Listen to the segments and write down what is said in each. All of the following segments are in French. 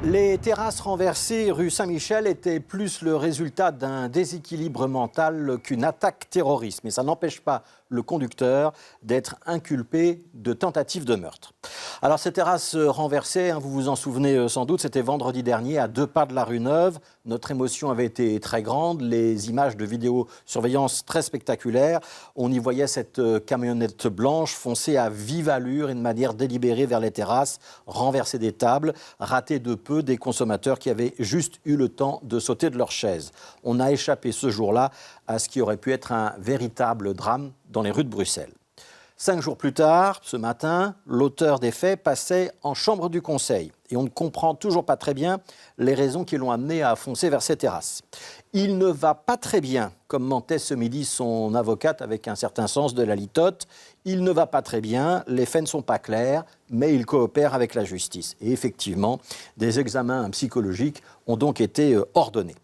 Les terrasses renversées rue Saint-Michel étaient plus le résultat d'un déséquilibre mental qu'une attaque terroriste. Mais ça n'empêche pas le conducteur d'être inculpé de tentative de meurtre. Alors ces terrasses renversées, vous vous en souvenez sans doute, c'était vendredi dernier à 2 pas de la rue Neuve. Notre émotion avait été très grande, les images de vidéosurveillance très spectaculaires. On y voyait cette camionnette blanche foncer à vive allure et de manière délibérée vers les terrasses, renverser des tables, rater de peu des consommateurs qui avaient juste eu le temps de sauter de leur chaise. On a échappé ce jour-là à ce qui aurait pu être un véritable drame dans les rues de Bruxelles. 5 jours plus tard, ce matin, l'auteur des faits passait en chambre du conseil. Et on ne comprend toujours pas très bien les raisons qui l'ont amené à foncer vers ces terrasses. Il ne va pas très bien, commentait ce midi son avocate avec un certain sens de la litote. Il ne va pas très bien, les faits ne sont pas clairs, mais il coopère avec la justice. Et effectivement, des examens psychologiques ont donc été ordonnés.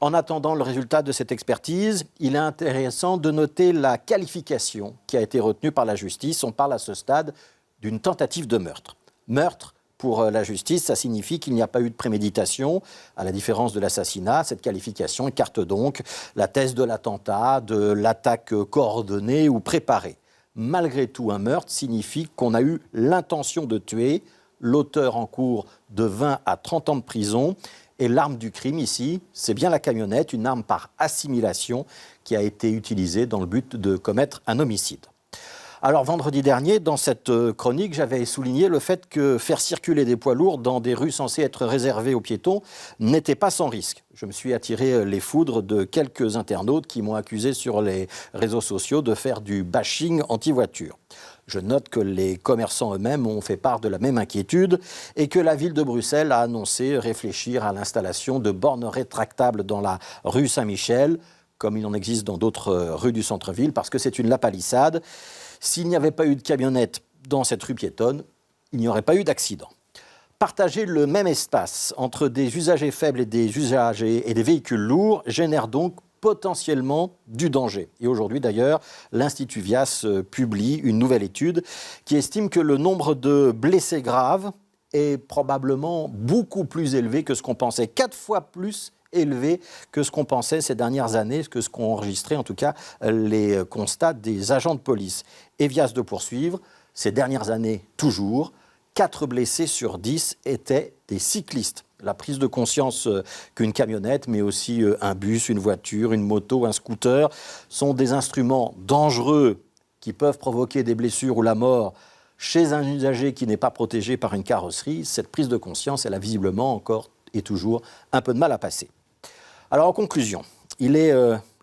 En attendant le résultat de cette expertise, il est intéressant de noter la qualification qui a été retenue par la justice. On parle à ce stade d'une tentative de meurtre. Meurtre, pour la justice, ça signifie qu'il n'y a pas eu de préméditation, à la différence de l'assassinat. Cette qualification écarte donc la thèse de l'attentat, de l'attaque coordonnée ou préparée. Malgré tout, un meurtre signifie qu'on a eu l'intention de tuer. L'auteur encourt de 20 à 30 ans de prison. Et l'arme du crime ici, c'est bien la camionnette, une arme par assimilation qui a été utilisée dans le but de commettre un homicide. Alors vendredi dernier, dans cette chronique, j'avais souligné le fait que faire circuler des poids lourds dans des rues censées être réservées aux piétons n'était pas sans risque. Je me suis attiré les foudres de quelques internautes qui m'ont accusé sur les réseaux sociaux de faire du bashing anti-voiture. Je note que les commerçants eux-mêmes ont fait part de la même inquiétude et que la ville de Bruxelles a annoncé réfléchir à l'installation de bornes rétractables dans la rue Saint-Michel, comme il en existe dans d'autres rues du centre-ville, parce que c'est une lapalissade. S'il n'y avait pas eu de camionnette dans cette rue piétonne, il n'y aurait pas eu d'accident. Partager le même espace entre des usagers faibles et des usagers et des véhicules lourds génère donc potentiellement du danger. Et aujourd'hui d'ailleurs, l'Institut Vias publie une nouvelle étude qui estime que le nombre de blessés graves est probablement beaucoup plus élevé que ce qu'on pensait, 4 fois plus élevé que ce qu'on pensait ces dernières années, que ce qu'ont enregistré en tout cas les constats des agents de police. Et Vias de poursuivre, ces dernières années toujours, 4 blessés sur 10 étaient des cyclistes. La prise de conscience qu'une camionnette, mais aussi un bus, une voiture, une moto, un scooter, sont des instruments dangereux qui peuvent provoquer des blessures ou la mort chez un usager qui n'est pas protégé par une carrosserie. Cette prise de conscience, elle a visiblement encore et toujours un peu de mal à passer. Alors en conclusion, il est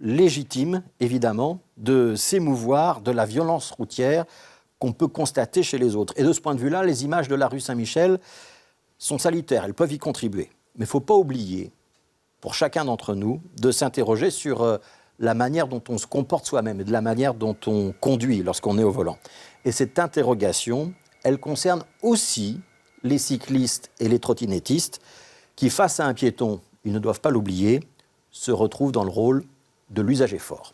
légitime, évidemment, de s'émouvoir de la violence routière qu'on peut constater chez les autres. Et de ce point de vue-là, les images de la rue Saint-Michel sont salutaires, elles peuvent y contribuer. Mais il ne faut pas oublier, pour chacun d'entre nous, de s'interroger sur la manière dont on se comporte soi-même et de la manière dont on conduit lorsqu'on est au volant. Et cette interrogation, elle concerne aussi les cyclistes et les trottinettistes qui, face à un piéton, ils ne doivent pas l'oublier, se retrouvent dans le rôle de l'usager fort.